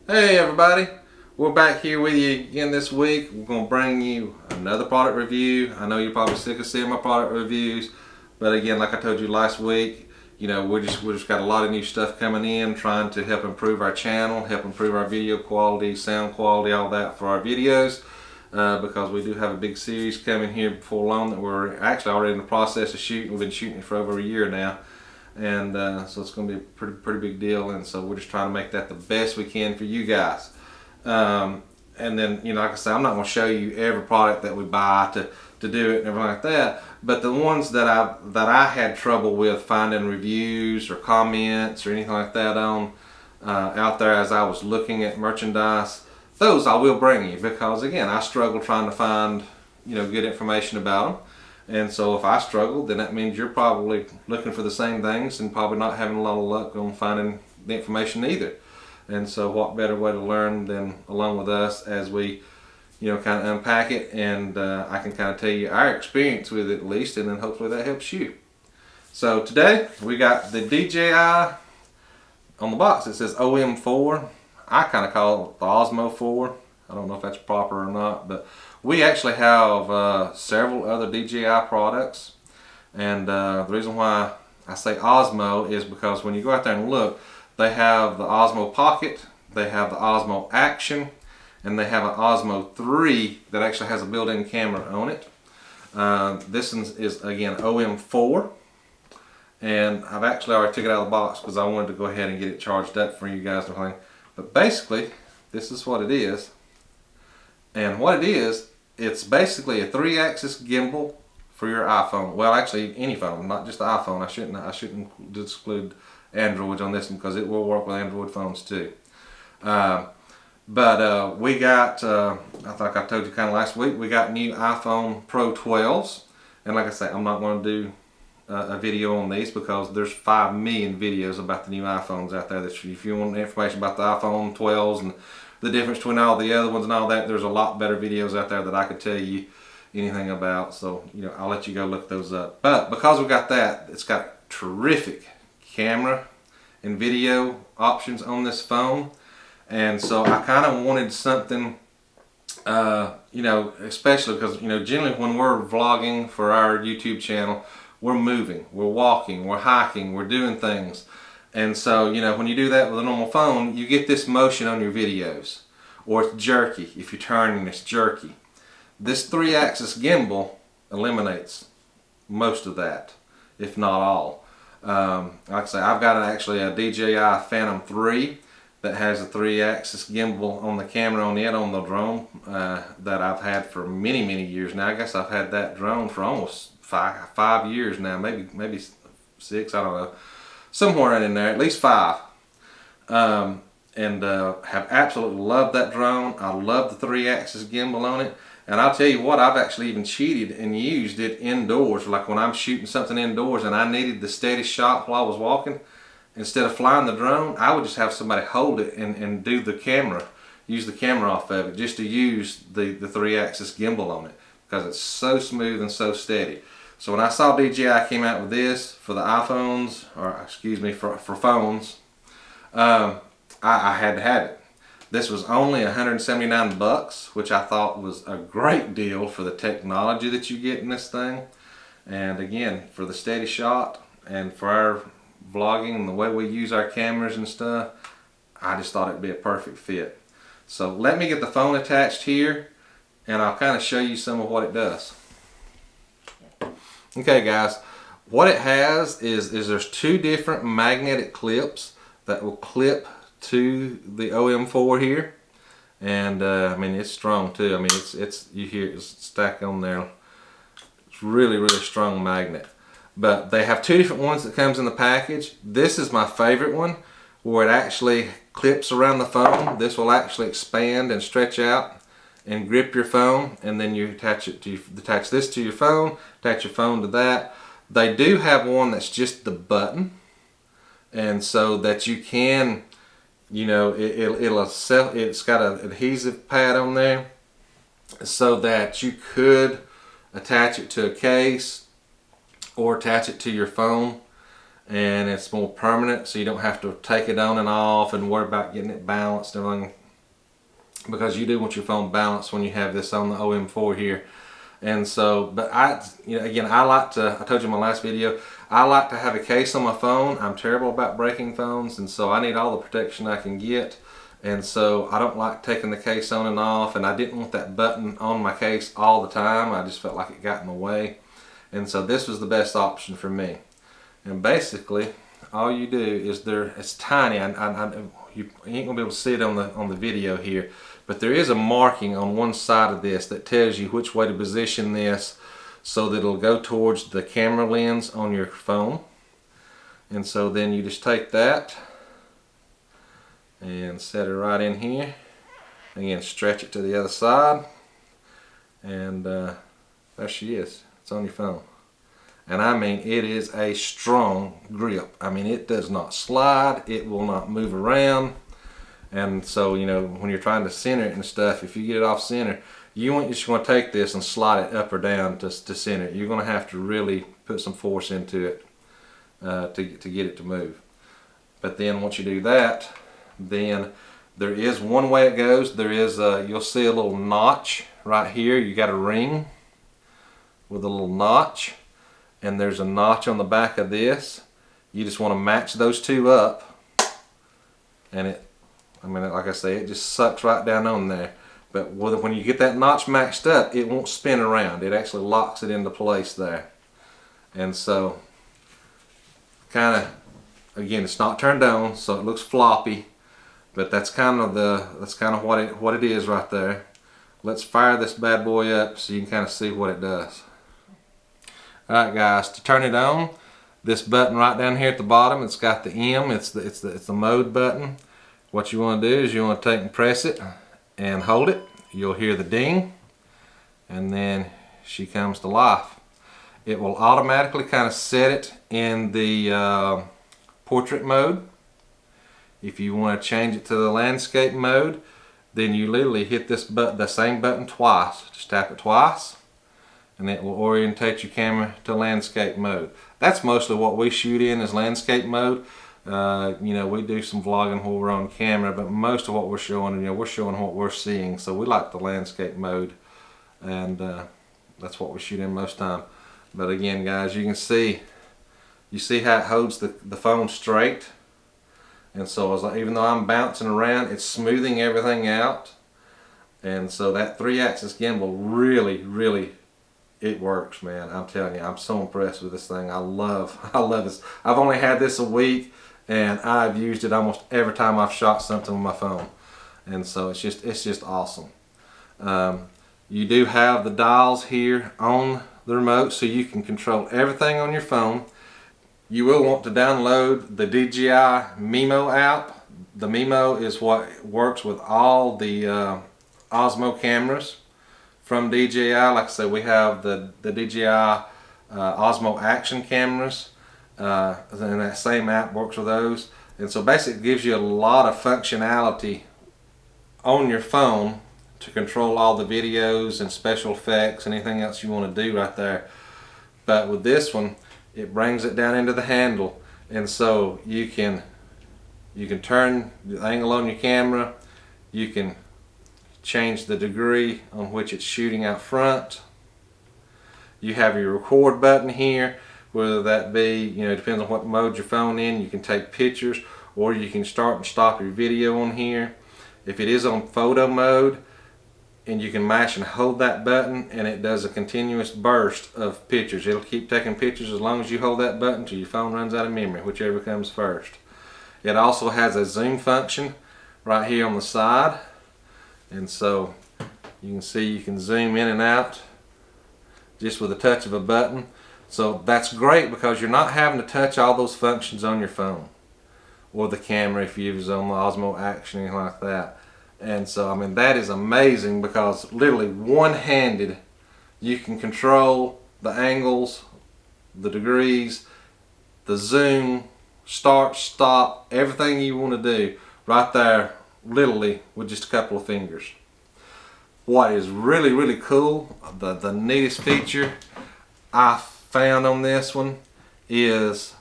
Hey everybody, we're back here with you again this week. We're going to bring you another product review. I know you're probably sick of seeing my product reviews, but again, like I told you last week, you know, we just got a lot of new stuff coming in, trying to help improve our channel, help improve our video quality, sound quality, all that for our videos. Because we do have a big series coming here before long that we're actually already in the process of shooting. We've been shooting it for over a year now. And so it's going to be a pretty big deal, and so we're just trying to make that the best we can for you guys. And then, you know, like I said, I'm not going to show you every product that we buy to do it and everything like that, but the ones that I had trouble with finding reviews or comments or anything like that on out there as I was looking at merchandise, those I will bring you, because again, I struggle trying to find, you know, good information about them. And so if I struggle, then that means you're probably looking for the same things and probably not having a lot of luck on finding the information either. And so what better way to learn than along with us as we, you know, kind of unpack it, and I can kind of tell you our experience with it at least, and then hopefully that helps you. So today we got the DJI on the box. It says OM4. I kind of call it the Osmo 4. I don't know if that's proper or not, but we actually have several other DJI products, and the reason why I say Osmo is because when you go out there and look, they have the Osmo Pocket, they have the Osmo Action, and they have an Osmo 3 that actually has a built-in camera on it. This one is again OM4, and I've actually already took it out of the box because I wanted to go ahead and get it charged up for you guys and everything. But basically, this is what it is. And what it is, it's basically a 3-axis gimbal for your iPhone. Well, actually any phone, not just the iPhone. I shouldn't exclude Androids on this one because it will work with Android phones too. But we got, I think I told you kind of last week, we got new iPhone Pro 12s. And like I say, I'm not going to do a video on these because there's 5 million videos about the new iPhones out there. That if you want information about the iPhone 12s and the difference between all the other ones and all that, there's a lot better videos out there that I could tell you anything about. So, you know, I'll let you go look those up. But because we got that, it's got terrific camera and video options on this phone. And so I kind of wanted something, you know, especially because, you know, generally when we're vlogging for our YouTube channel, we're moving, we're walking, we're hiking, we're doing things. And so, you know, when you do that with a normal phone, you get this motion on your videos. Or it's jerky. If you're turning, it's jerky. This 3-axis gimbal eliminates most of that, if not all. Like I say, I've got actually a DJI Phantom 3 that has a 3-axis gimbal on the camera on it, on the drone, that I've had for many years now. I guess I've had that drone for almost five years now, maybe 6, I don't know. Somewhere in there, at least 5. And have absolutely loved that drone. I love the 3-axis gimbal on it. And I'll tell you what, I've actually even cheated and used it indoors. Like when I'm shooting something indoors and I needed the steady shot while I was walking, instead of flying the drone, I would just have somebody hold it and do the camera, use the camera off of it, just to use the 3-axis gimbal on it, because it's so smooth and so steady. So when I saw DJI came out with this for the iPhones, or excuse me, for phones, I had to have it. This was only 179 bucks, which I thought was a great deal for the technology that you get in this thing. And again, for the steady shot and for our vlogging and the way we use our cameras and stuff, I just thought it'd be a perfect fit. So let me get the phone attached here and I'll kind of show you some of what it does. Okay guys, what it has is there's 2 different magnetic clips that will clip to the OM4 here, and I mean, it's strong too. I mean, it's you hear it's stacked on there. It's really strong magnet. But they have 2 different ones that comes in the package. This is my favorite one, where it actually clips around the phone. This will actually expand and stretch out and grip your phone, and then you attach this to your phone, attach your phone to that. They do have one that's just the button, and so that you can, you know, it's got an adhesive pad on there so that you could attach it to a case or attach it to your phone and it's more permanent, so you don't have to take it on and off and worry about getting it balanced and everything, because you do want your phone balanced when you have this on the OM4 here. And so, but again, I like to, I told you in my last video, I like to have a case on my phone. I'm terrible about breaking phones, and so I need all the protection I can get. And so I don't like taking the case on and off, and I didn't want that button on my case all the time. I just felt like it got in the way. And so this was the best option for me. And basically, all you do is it's tiny. You ain't gonna be able to see it on the video here, but there is a marking on one side of this that tells you which way to position this so that it'll go towards the camera lens on your phone. And so then you just take that and set it right in here. Again, stretch it to the other side, and there she is. It's on your phone. And I mean, it is a strong grip. I mean, it does not slide, it will not move around. And so, you know, when you're trying to center it and stuff, if you get it off center, you just want to take this and slide it up or down to center it. You're going to have to really put some force into it to get it to move. But then once you do that, then there is one way it goes. There is you'll see a little notch right here. You got a ring with a little notch, and there's a notch on the back of this. You just want to match those two up, and it, I mean, like I say, it just sucks right down on there. But when you get that notch matched up, it won't spin around. It actually locks it into place there. And so, kind of, again, it's not turned on, so it looks floppy. But that's kind of what it is right there. Let's fire this bad boy up so you can kind of see what it does. Alright guys, to turn it on, this button right down here at the bottom, it's got the M, it's the mode button. What you want to do is you want to take and press it and hold it. You'll hear the ding, and then she comes to life. It will automatically kind of set it in the portrait mode. If you want to change it to the landscape mode, then you literally hit this button, the same button twice. Just tap it twice, and it will orientate your camera to landscape mode. That's mostly what we shoot in, is landscape mode. You know, we do some vlogging while we're on camera, but most of what we're showing, you know, we're showing what we're seeing. So we like the landscape mode, and that's what we shoot in most time. But again, guys, you can see, you see how it holds the phone straight. And so like, even though I'm bouncing around, it's smoothing everything out. And so that 3-axis gimbal really, it works, man. I'm telling you, I'm so impressed with this thing. I love this. I've only had this a week, and I've used it almost every time I've shot something with my phone. And so it's just awesome. You do have the dials here on the remote, so you can control everything on your phone. You will want to download the DJI Memo app. The Memo is what works with all the Osmo cameras from DJI. Like I said, we have the DJI Osmo Action cameras, and that same app works with those. And so basically it gives you a lot of functionality on your phone to control all the videos and special effects and anything else you want to do right there. But with this one, it brings it down into the handle, and so you can turn the angle on your camera, you can change the degree on which it's shooting out front. You have your record button here, whether that be, you know, it depends on what mode your phone in. You can take pictures, or you can start and stop your video on here. If it is on photo mode, and you can mash and hold that button, and it does a continuous burst of pictures. It'll keep taking pictures as long as you hold that button till your phone runs out of memory, whichever comes first. It also has a zoom function right here on the side, and so you can see you can zoom in and out just with a touch of a button. So that's great because you're not having to touch all those functions on your phone or the camera if you use on the Osmo Action or anything like that. And so, I mean, that is amazing because literally one-handed you can control the angles, the degrees, the zoom, start, stop, everything you want to do right there, literally with just a couple of fingers. What is really cool, the neatest feature I found on this one is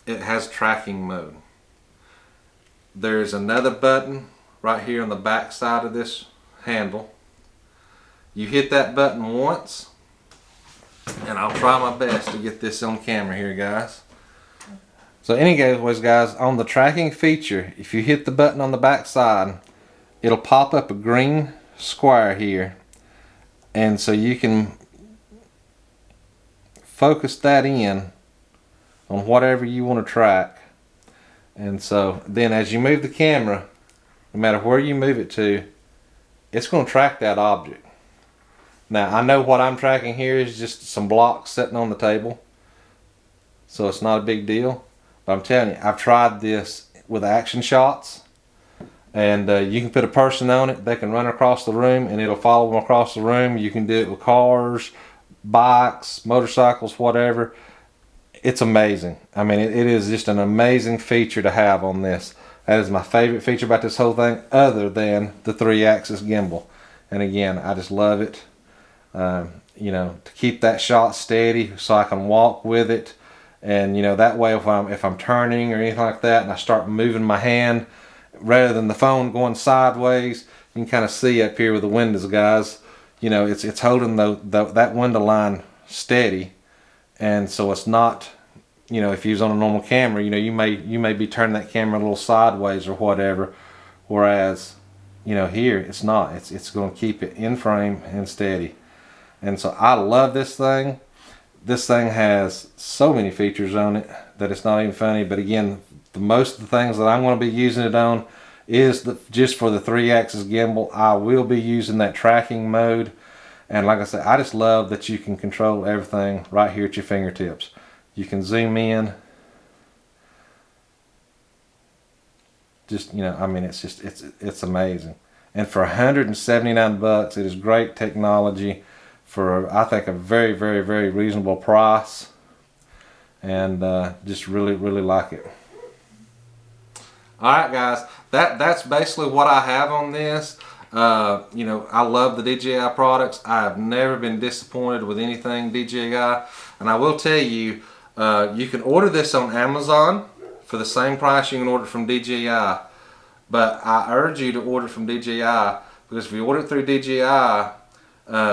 it has tracking mode. There's another button right here on the back side of this handle. You hit that button once, and I'll try my best to get this on camera here, guys. So anyways, guys, on the tracking feature, if you hit the button on the back side, it'll pop up a green square here, and so you can focus that in on whatever you want to track. And so then as you move the camera, no matter where you move it to, it's going to track that object. Now I know what I'm tracking here is just some blocks sitting on the table, so it's not a big deal. But I'm telling you, I've tried this with action shots, and you can put a person on it, they can run across the room and it'll follow them across the room. You can do it with cars, bikes, motorcycles, whatever. It's amazing. I mean, it is just an amazing feature to have on this. That is my favorite feature about this whole thing, other than the 3-axis gimbal. And again, I just love it. You know, to keep that shot steady so I can walk with it. And you know, that way if I'm turning or anything like that and I start moving my hand, rather than the phone going sideways, you can kind of see up here with the windows, guys. You know, it's holding that window line steady. And so it's not, you know, if you was on a normal camera, you know, you may be turning that camera a little sideways or whatever, whereas, you know, here it's not. It's going to keep it in frame and steady. And so I love this thing. This thing has so many features on it that it's not even funny. But again, most of the things that I'm going to be using it on is just for the 3-axis gimbal. I will be using that tracking mode. And like I said, I just love that you can control everything right here at your fingertips. You can zoom in. Just, you know, I mean, it's amazing. And for $179, it is great technology for, I think, a very, very, very reasonable price. And just really, really like it. Alright guys, that's basically what I have on this. You know, I love the DJI products. I have never been disappointed with anything DJI. And I will tell you, you can order this on Amazon for the same price you can order it from DJI. But I urge you to order from DJI, because if you order it through DJI,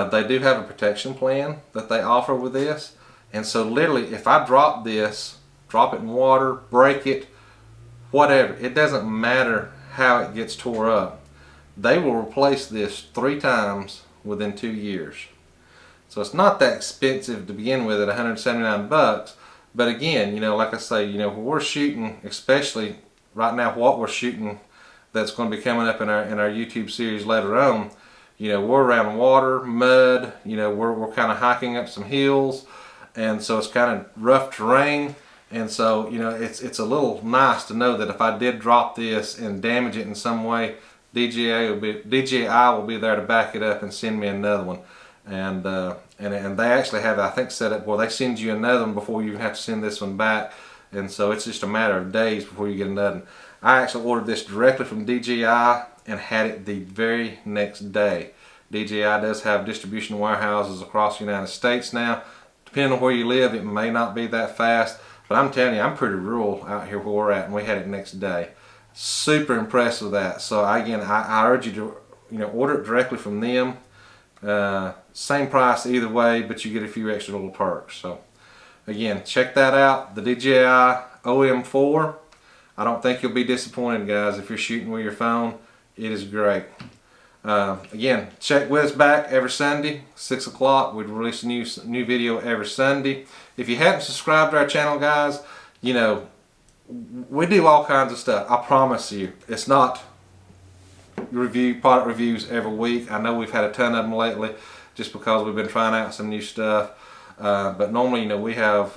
they do have a protection plan that they offer with this. And so literally, if I drop this, drop it in water, break it, whatever, it doesn't matter how it gets tore up. They will replace this 3 times within 2 years. So it's not that expensive to begin with at $179. But again, you know, like I say, you know, when we're shooting, especially right now, what we're shooting that's going to be coming up in our YouTube series later on, you know, we're around water, mud, you know, we're kind of hiking up some hills, and so it's kind of rough terrain. And so, you know, it's a little nice to know that if I did drop this and damage it in some way, DJI will be there to back it up and send me another one. And they actually have, I think, set up where they send you another one before you even have to send this one back. And so it's just a matter of days before you get another one. I actually ordered this directly from DJI and had it the very next day. DJI does have distribution warehouses across the United States now. Depending on where you live, it may not be that fast. But I'm telling you, I'm pretty rural out here where we're at, and we had it next day. Super impressed with that. So again, I urge you to, you know, order it directly from them. Same price either way, but you get a few extra little perks. So again, check that out. The DJI OM4. I don't think you'll be disappointed, guys, if you're shooting with your phone. It is great. Again, check with us back every Sunday, 6 o'clock. We release a new video every Sunday. If you haven't subscribed to our channel, guys, you know, we do all kinds of stuff. I promise you, it's not product reviews every week. I know we've had a ton of them lately just because we've been trying out some new stuff. But normally, you know, we have,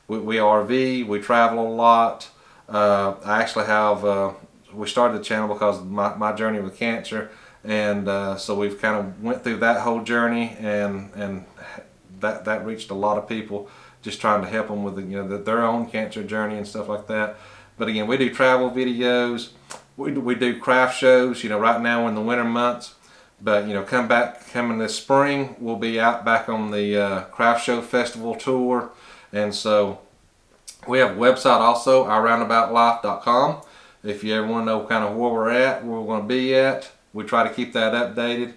we RV, we travel a lot. I actually have, we started the channel because of my journey with cancer. And so we've kind of went through that whole journey, and that reached a lot of people, just trying to help them with their own cancer journey and stuff like that. But again, we do travel videos, we do craft shows. You know, right now we're in the winter months, but you know, coming this spring, we'll be out back on the craft show festival tour. And so We have a website also, ourroundaboutlife.com. If you ever want to know kind of where we're at, where we're going to be at, we try to keep that updated.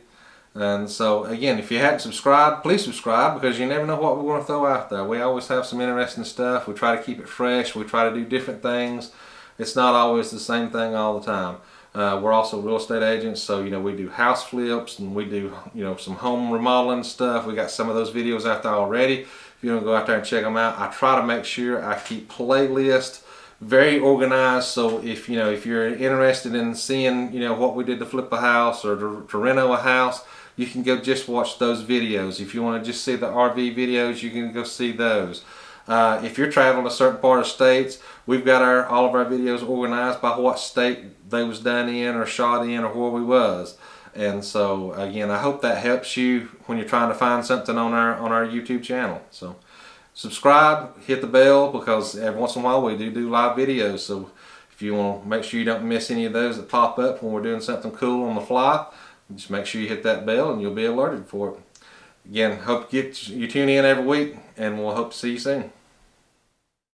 And so again, if you hadn't subscribed, please subscribe, because you never know what we're going to throw out there. We always have some interesting stuff. We try to keep it fresh. We try to do different things. It's not always the same thing all the time. We're also real estate agents, so we do house flips, and we do some home remodeling stuff. We got some of those videos out there already. If you want to go out there and check them out, I try to make sure I keep playlists very organized. So if you're interested in seeing what we did to flip a house or to reno a house, you can go just watch those videos. If you want to just see the RV videos, you can go see those. If you're traveling to a certain part of states, we've got all of our videos organized by what state they was done in or shot in or where we was. And so again, I hope that helps you when you're trying to find something on our YouTube channel. So subscribe, hit the bell, because every once in a while we do live videos. So if you want to make sure you don't miss any of those that pop up when we're doing something cool on the fly, just make sure you hit that bell and you'll be alerted for it. Again, hope you tune in every week, and we'll hope to see you soon.